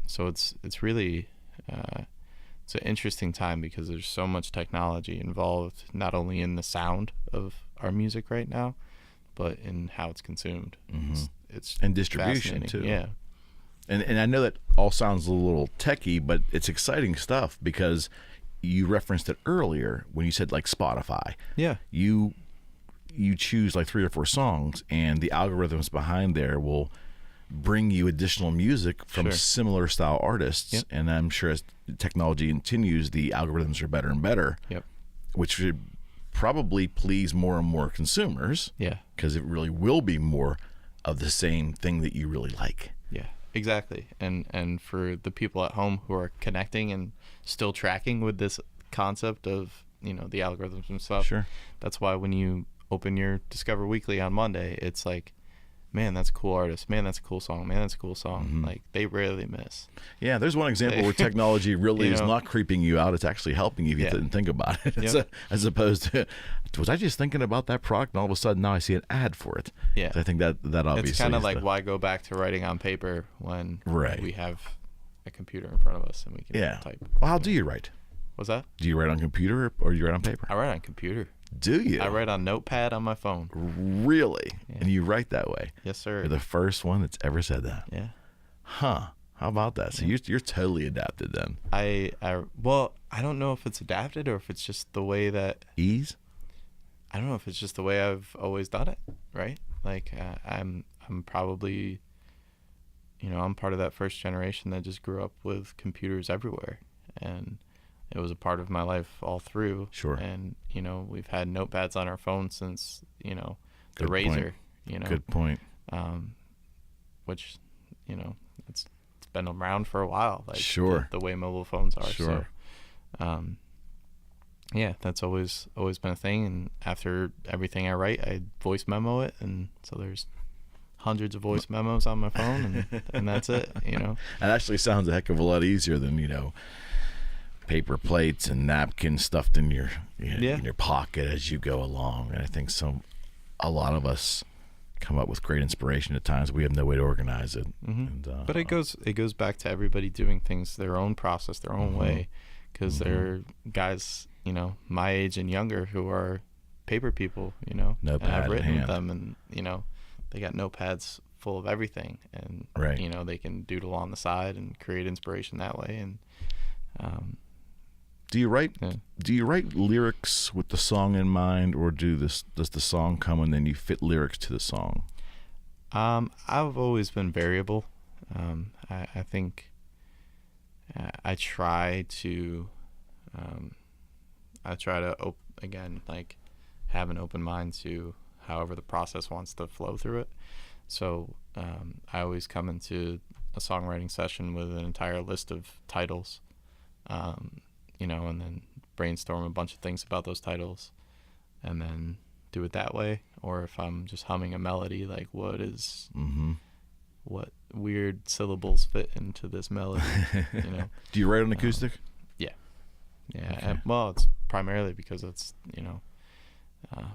so it's really it's an interesting time, because there's so much technology involved, not only in the sound of our music right now, but in how it's consumed. It's and distribution too. Yeah. And I know that all sounds a little techie, but it's exciting stuff, because you referenced it earlier when you said like Spotify. Yeah. You choose like 3 or 4 songs, and the algorithms behind there will bring you additional music from similar style artists. Yep. And I'm sure as technology continues, the algorithms are better and better. Yep. Which should probably please more and more consumers. Yeah. Because it really will be more of the same thing that you really like. Yeah, exactly. And for the people at home who are connecting and still tracking with this concept of, the algorithms and stuff. Sure. That's why when you open your Discover Weekly on Monday, it's like, man, that's a cool artist. Man, that's a cool song. Man, that's a cool song. Like, they rarely miss. Yeah, there's one example where technology really is not creeping you out. It's actually helping you if you didn't think about it. As opposed to, was I just thinking about that product, and all of a sudden now I see an ad for it? Yeah. So I think that obviously it's kind of like, why go back to writing on paper when we have a computer in front of us and we can type. Well, how do you write? What's that? Do you write on computer or do you write on paper? I write on computer. Do you? I write on Notepad on my phone. Really? Yeah. And you write that way? Yes, sir. You're the first one that's ever said that. Yeah. Huh. How about that? So you're totally adapted then. Well, I don't know if it's adapted or if it's just the way that ease. I don't know if it's just the way I've always done it, right? Like I'm probably, I'm part of that first generation that just grew up with computers everywhere, and it was a part of my life all through. Sure. And we've had notepads on our phones since the Good Razor. point. Good point. Which it's been around for a while. Like sure. The way mobile phones are. Sure. So, yeah, that's always been a thing. And after everything I write, I voice memo it, and so there's hundreds of voice memos on my phone, and that's it. It actually sounds a heck of a lot easier than paper plates and napkins stuffed in your in your pocket as you go along. And I think a lot of us come up with great inspiration at times. We have no way to organize it. Mm-hmm. And, but it goes back to everybody doing things their own process, their own way, because there are guys my age and younger who are paper people, Notepad and I've written in with hand. them, and they got notepads full of everything, and right. They can doodle on the side and create inspiration that way. And do you write lyrics with the song in mind, or does the song come and then you fit lyrics to the song? I've always been variable. I think I try to have an open mind to however the process wants to flow through it. So I always come into a songwriting session with an entire list of titles, and then brainstorm a bunch of things about those titles, and then do it that way. Or if I'm just humming a melody, like what weird syllables fit into this melody, Do you write on acoustic? Yeah. Okay. Well, it's primarily because it's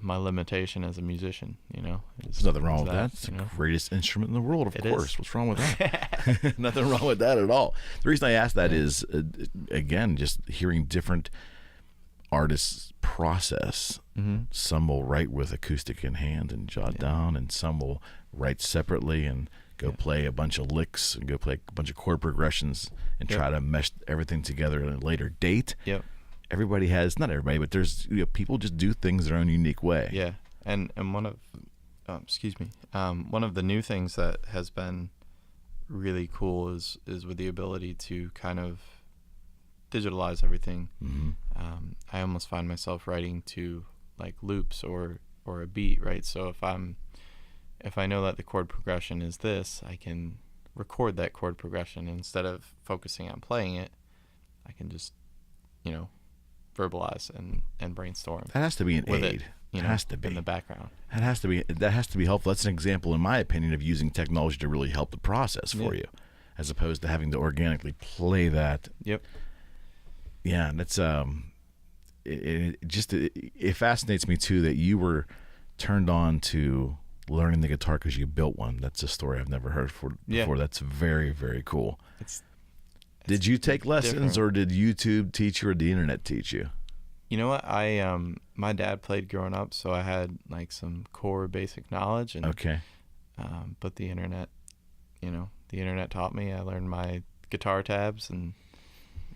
my limitation as a musician. There's nothing wrong with that. It's the greatest instrument in the world, of course. What's wrong with that? Nothing wrong with that at all. The reason I ask that is, again, just hearing different artists' process. Mm-hmm. Some will write with acoustic in hand and jot down, and some will write separately and go play a bunch of licks and go play a bunch of chord progressions and try to mesh everything together at a later date. Yep. Everybody has, not everybody, but there's people just do things their own unique way. Yeah, and one of one of the new things that has been really cool is with the ability to kind of digitalize everything. Mm-hmm. I almost find myself writing to like loops or a beat, right? So if I know that the chord progression is this, I can record that chord progression, and instead of focusing on playing it, I can just verbalize and brainstorm. That has to be an aid. It has to be in the background. That has to be helpful. That's an example, in my opinion, of using technology to really help the process for you, as opposed to having to organically play that. Yep. Yeah, and that's it fascinates me too that you were turned on to learning the guitar because you built one. That's a story I've never heard before. That's very, very cool. Did you take lessons, or did YouTube teach you, or the internet teach you? You know what? My dad played growing up, so I had like some core basic knowledge. And, but the internet, the internet taught me. I learned my guitar tabs, and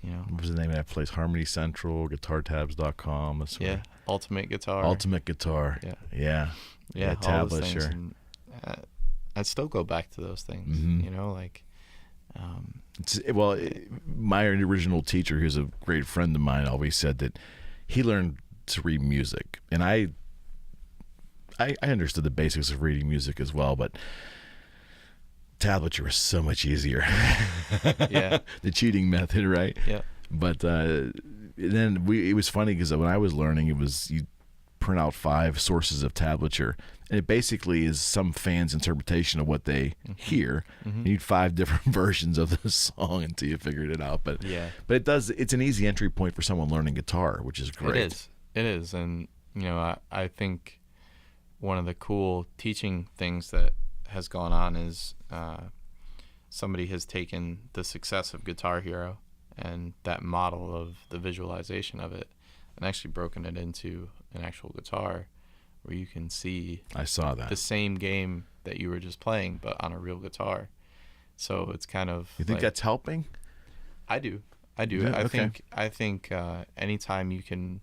what was the name of that place? Harmony Central, guitartabs.com. That's Ultimate Guitar. Ultimate Guitar. Yeah. Tablet, those things. sure. And, I still go back to those things. My original teacher, who's a great friend of mine, always said that he learned to read music, and I understood the basics of reading music as well, but tablature was so much easier. The cheating method, right? Yeah. But then it was funny because when I was learning, it was you print out 5 sources of tablature, and it basically is some fan's interpretation of what they hear. You need 5 different versions of the song until you figured it out. But it's an easy entry point for someone learning guitar, which is great. It is, and I think one of the cool teaching things that has gone on is somebody has taken the success of Guitar Hero and that model of the visualization of it, and actually broken it into an actual guitar where you can see I saw that the same game that you were just playing but on a real guitar. So it's kind of. You think that's helping? I do. Yeah, I think anytime you can,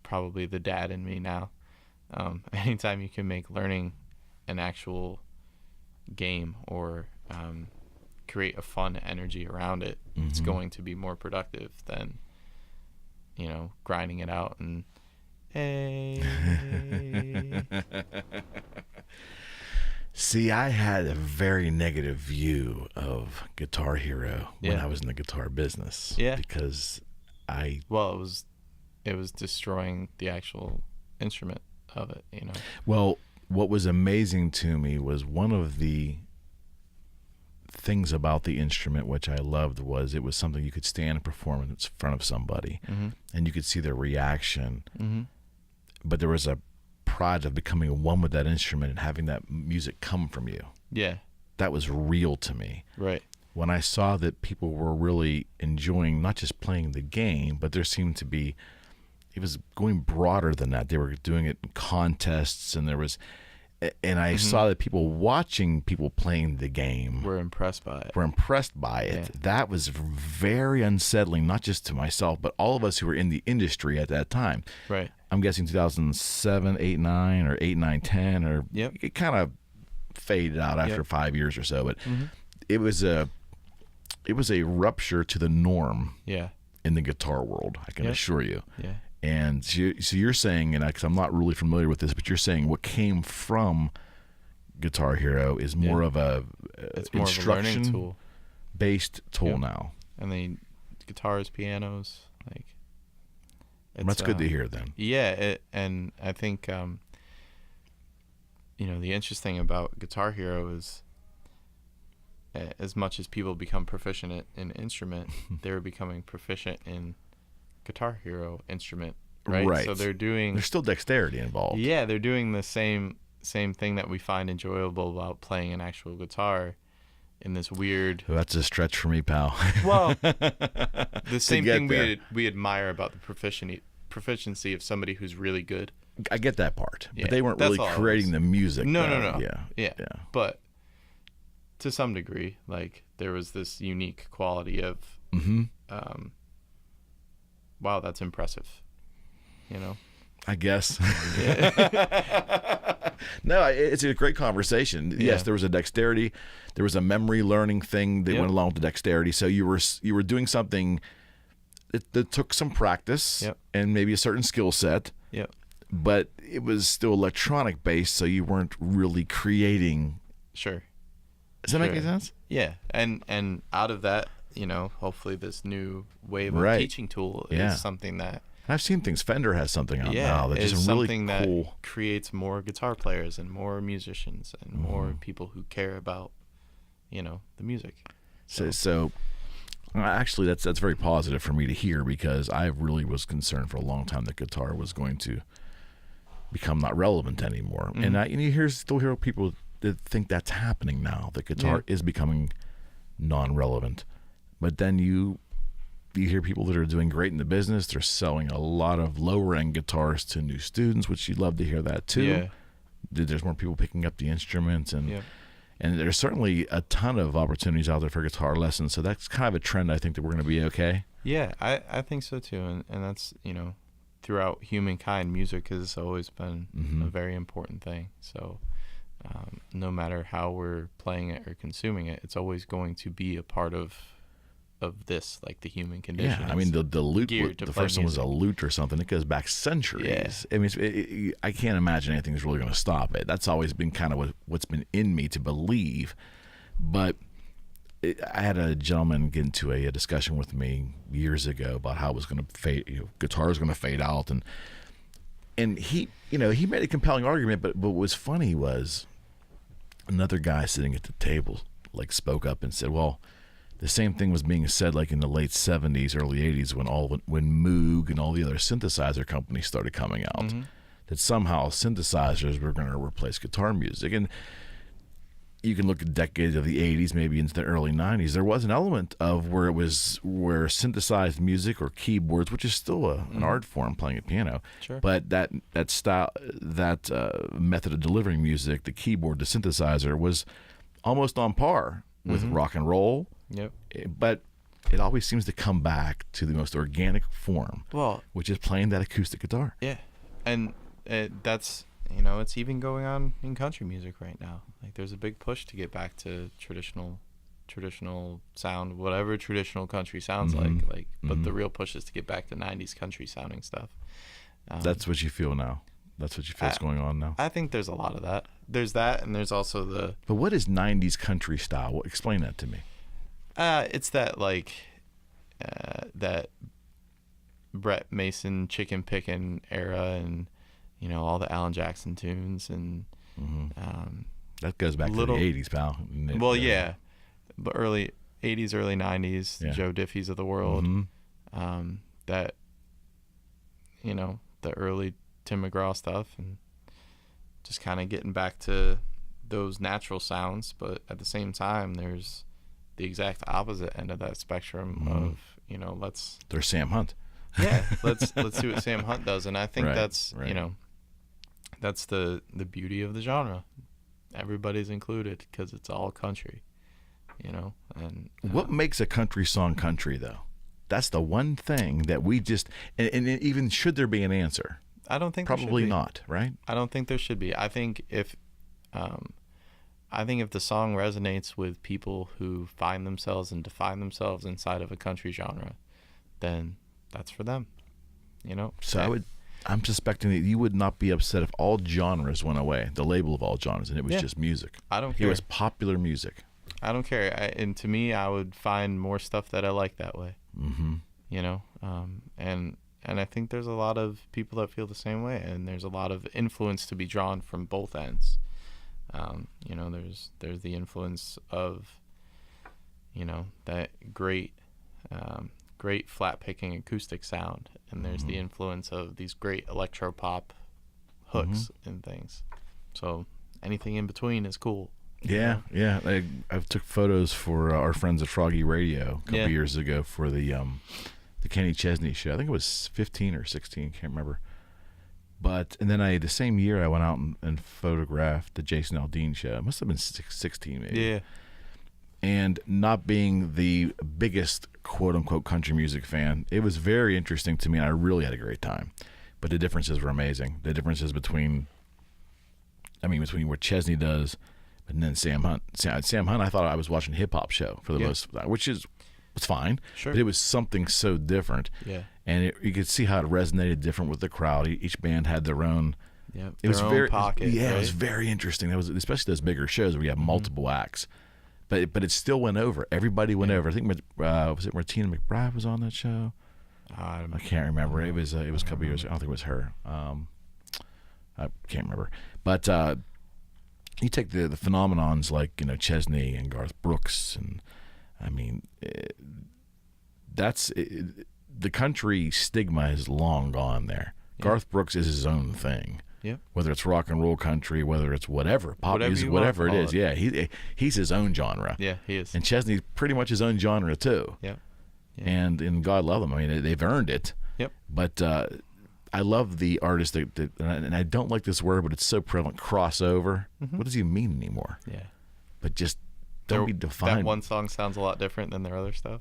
probably the dad in me now, anytime you can make learning an actual game or create a fun energy around it, it's going to be more productive than, grinding it out and, hey. See, I had a very negative view of Guitar Hero when I was in the guitar business. Yeah. Because Well, it was destroying the actual instrument of it, Well, what was amazing to me was one of the things about the instrument which I loved was it was something you could stand and perform in front of somebody, and you could see their reaction. But there was a pride of becoming one with that instrument and having that music come from you. Yeah. That was real to me. Right. When I saw that people were really enjoying not just playing the game, but there seemed to be, it was going broader than that. They were doing it in contests, and I saw that people watching people playing the game were impressed by it. Yeah. That was very unsettling, not just to myself, but all of us who were in the industry at that time. Right. I'm guessing 2007, 8, 9, or 8, 9, 10, or it kind of faded out after 5 years or so. But it was a rupture to the norm in the guitar world, I can assure you. Yeah. And so you're saying, and because I'm not really familiar with this, but you're saying what came from Guitar Hero is more of a instruction tool based tool now. And the guitars, pianos, that's good to hear then. Yeah, and I think the interesting about Guitar Hero is as much as people become proficient in an instrument, they're becoming proficient in Guitar Hero instrument, right? So there's still dexterity involved. Yeah, they're doing the same thing that we find enjoyable about playing an actual guitar in this weird. Well, that's a stretch for me, pal. Well, the same thing we admire about the proficiency of somebody who's really good. I get that part, but they weren't really creating the music. No. Yeah. But to some degree, there was this unique quality of. Wow, that's impressive. I guess. No, it's a great conversation. Yes, there was a dexterity, there was a memory learning thing that went along with the dexterity. So you were doing something that took some practice and maybe a certain skill set. But it was still electronic based, so you weren't really creating. Sure. Does that make any sense? Yeah, and out of that, hopefully this new wave of teaching tool is something that. I've seen things. Fender has something out now that's just really cool. That creates more guitar players and more musicians and more people who care about, the music. So actually, that's very positive for me to hear, because I really was concerned for a long time that guitar was going to become not relevant anymore. And you still hear people that think that's happening now, that guitar is becoming non-relevant. But then you hear people that are doing great in the business. They're selling a lot of lower-end guitars to new students, which you'd love to hear that too. Yeah. There's more people picking up the instruments, and there's certainly a ton of opportunities out there for guitar lessons. So that's kind of a trend I think that we're going to be okay. Yeah, I think so too. And that's, throughout humankind, music has always been a very important thing. So no matter how we're playing it or consuming it, it's always going to be a part of this, the human condition. Yeah, I mean the lute. The first one was a lute or something. It goes back centuries. Yeah. I mean, I can't imagine anything's really going to stop it. That's always been kind of what's been in me to believe. But I had a gentleman get into a discussion with me years ago about how it was going to fade. Guitar was going to fade out, and he made a compelling argument. But what was funny was another guy sitting at the table spoke up and said, "Well, the same thing was being said in the late 70s, early 80s when Moog and all the other synthesizer companies started coming out, that somehow synthesizers were going to replace guitar music." And you can look at decades of the 80s, maybe into the early 90s. There was an element of where synthesized music or keyboards, which is still an art form, playing a piano, but that style, that method of delivering music, the keyboard, the synthesizer, was almost on par with rock and roll. Yep. But it always seems to come back to the most organic form, which is playing that acoustic guitar. Yeah, and that's, you know, it's even going on in country music right now. Like, there's a big push to get back to traditional sound, whatever traditional country sounds like. But the real push is to get back to 90s country sounding stuff. That's what you feel now. That's what you feel is going on now. I think there's a lot of that. There's that, and there's also the... But what is 90s country style? Well, explain that to me. It's that, like, that Brett Mason chicken picking era, and, you know, all the Alan Jackson tunes, and... that goes back to the 80s, pal. Well, yeah. But early 80s, early 90s, Joe Diffie's of the world. That, you know, the early Tim McGraw stuff, and just kind of getting back to those natural sounds. But at the same time, there's the exact opposite end of that spectrum of, you know, there's Sam Hunt. Yeah, let's see what Sam Hunt does. And I think that's you know, that's the beauty of the genre. Everybody's included because it's all country, you know. And what makes a country song country, though? That's the one thing that we just, and even should there be an answer? I don't think probably not, right? I don't think there should be. I think if the song resonates with people who find themselves and define themselves inside of a country genre, then that's for them, you know. So I'm suspecting that you would not be upset if all genres went away, the label of all genres, and it was just music. I don't care. It was popular music. I don't care. And to me, I would find more stuff that I like that way. You know, and I think there's a lot of people that feel the same way, and there's a lot of influence to be drawn from both ends. You know, there's the influence of, you know, that great flat picking acoustic sound, and there's the influence of these great electro pop hooks and things. So anything in between is cool. Yeah. I took photos for our friends at Froggy Radio a couple years ago for the Kenny Chesney show. I think it was 15 or 16, can't remember. And then the same year I went out and photographed the Jason Aldean show. It must have been 16 maybe. Yeah. And not being the biggest quote unquote country music fan, it was very interesting to me, and I really had a great time. But the differences were amazing. The differences between what Chesney does and then Sam Hunt. Sam Hunt, I thought I was watching a hip hop show for the most, which was fine. Sure. But it was something so different. Yeah. And you could see how it resonated different with the crowd. Each band had their own. Yeah. It was very pocket. It was very interesting. That was especially those bigger shows where you have multiple acts. But it still went over. Everybody went over. I think was it Martina McBride was on that show? I can't remember. It was a couple years ago. I don't think it was her. I can't remember. But you take the phenomenons like, you know, Chesney and Garth Brooks, and I mean, the country stigma is long gone there. Yeah. Garth Brooks is his own thing. Yeah. Whether it's rock and roll country, whether it's whatever, pop music, whatever it is. Yeah, he's his own genre. Yeah, he is. And Chesney's pretty much his own genre too. Yeah. And God love them. I mean, they've earned it. Yep. But I love the artists that and I don't like this word, but it's so prevalent, crossover. What does he mean anymore? Yeah. But just don't be defined. That one song sounds a lot different than their other stuff.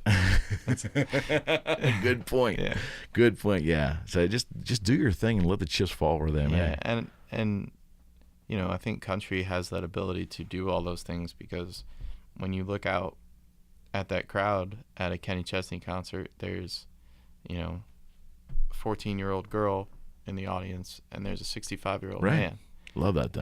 Good point. Yeah. Good point. Yeah. So just do your thing and let the chips fall where they may. Yeah. And you know, I think country has that ability to do all those things, because when you look out at that crowd at a Kenny Chesney concert, there's, you know, a 14-year-old girl in the audience, and there's a 65-year-old man. Love that though.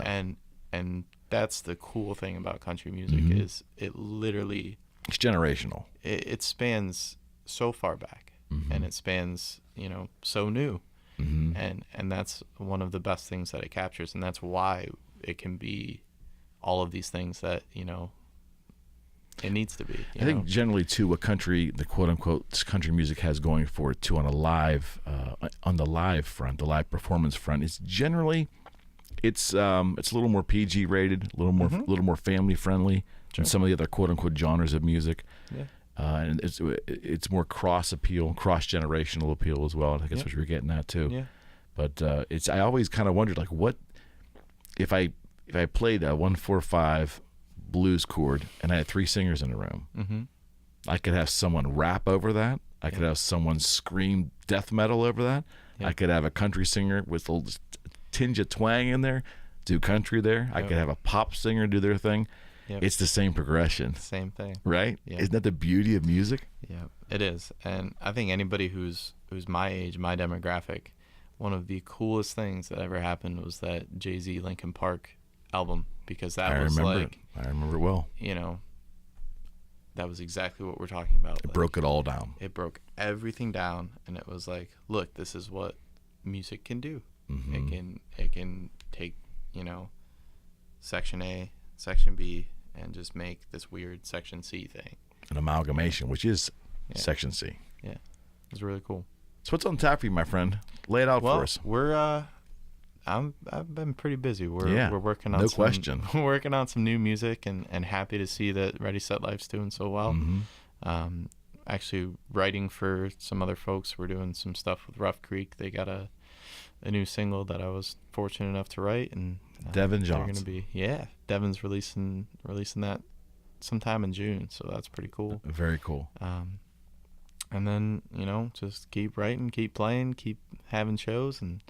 And that's the cool thing about country music is it literally, it's generational. It spans so far back, and it spans, you know, so new, and that's one of the best things that it captures, and that's why it can be all of these things that, you know, it needs to be. I think generally too, what country, the quote unquote country music has going for it too on the live front, the live performance front, is generally it's a little more PG rated, a little more family friendly than some of the other quote unquote genres of music. Yeah. And it's more cross generational appeal as well. I think that's what you're getting at too. Yeah. But I always kind of wondered, like, what if I played a 1-4-5 blues chord and I had 3 singers in a room, mm-hmm. I could have someone rap over that. I could have someone scream death metal over that. I could have a country singer with a little tinge of twang in there, do country there. I could have a pop singer do their thing. It's the same progression. Same thing. Right? Isn't that the beauty of music? Yeah, it is. And I think anybody who's my age, my demographic, one of the coolest things that ever happened was that Jay-Z Linkin Park album, because that I remember it well. You know, that was exactly what we're talking about. It broke it all down. It broke everything down, and it was like, look, this is what music can do. Mm-hmm. It can take, you know, section A, section B, and just make this weird section C thing. An amalgamation, which is section C. Yeah, it was really cool. So what's on tap for you, my friend? Lay it out for us. We're I've been pretty busy. We're working on We're working on some new music, and happy to see that Ready Set Life's doing so well. Mm-hmm. Actually writing for some other folks. We're doing some stuff with Rough Creek. They got a new single that I was fortunate enough to write, and Devin Johnson. Devin's releasing that sometime in June, so that's pretty cool. Very cool. And then, you know, just keep writing, keep playing, keep having shows, and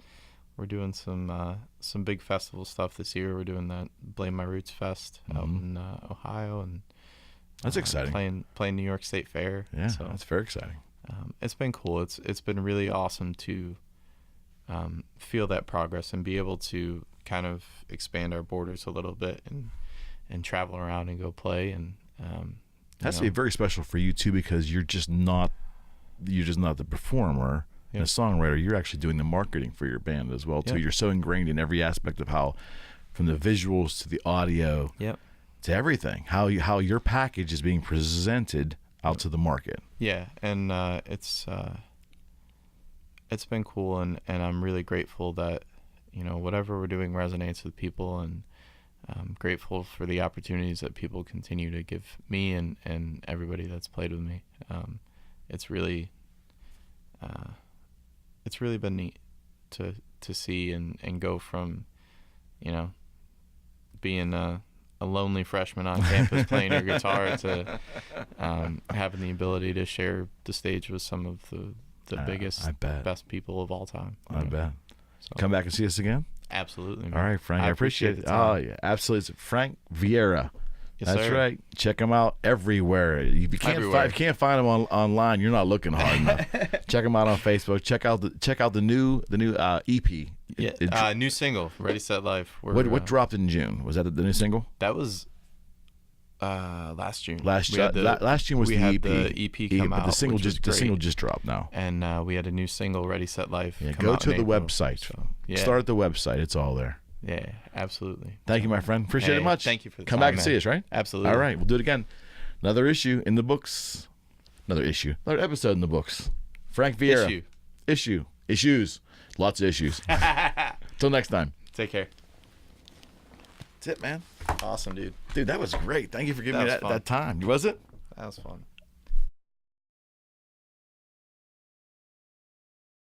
we're doing some big festival stuff this year. We're doing that Blame My Roots Fest out in Ohio, and that's exciting. Playing New York State Fair. Yeah, so that's very exciting. It's been cool. It's been really awesome to feel that progress and be able to kind of expand our borders a little bit and travel around and go play. And has to be very special for you too, because you're just not the performer and a songwriter. You're actually doing the marketing for your band as well too. You're so ingrained in every aspect of how, from the visuals to the audio, to everything, how your package is being presented out to the market. Yeah, and it's been cool, and I'm really grateful that, you know, whatever we're doing resonates with people, and I'm grateful for the opportunities that people continue to give me and everybody that's played with me. It's really been neat to see and go from, you know, being a lonely freshman on campus playing your guitar to having the ability to share the stage with some of the biggest, best people of all time. I bet. So, come back and see us again? Absolutely, man. All right, Frank. I appreciate it. Oh, yeah, absolutely. It's Frank Vieira. Yes, that's sir. Right. Check him out everywhere. If you can't find him online, you're not looking hard enough. Check him out on Facebook. Check out the new EP. Yeah, new single, Ready Set Life. What dropped in June? Was that the new single? That was last June. Last June was the EP. The EP come out. The single just dropped now. And we had a new single, Ready Set Life. Yeah, go to the website. So, start at the website. It's all there. Yeah, absolutely. Thank you, my friend. Appreciate it much. Thank you for the Come back and see us, right? Absolutely. All right, we'll do it again. Another issue in the books. Another episode in the books. Frank Vieira. Issues. Lots of issues. Till next time. Take care. That's it, man. Awesome, dude. Dude, that was great. Thank you for giving me that time. Was it? That was fun.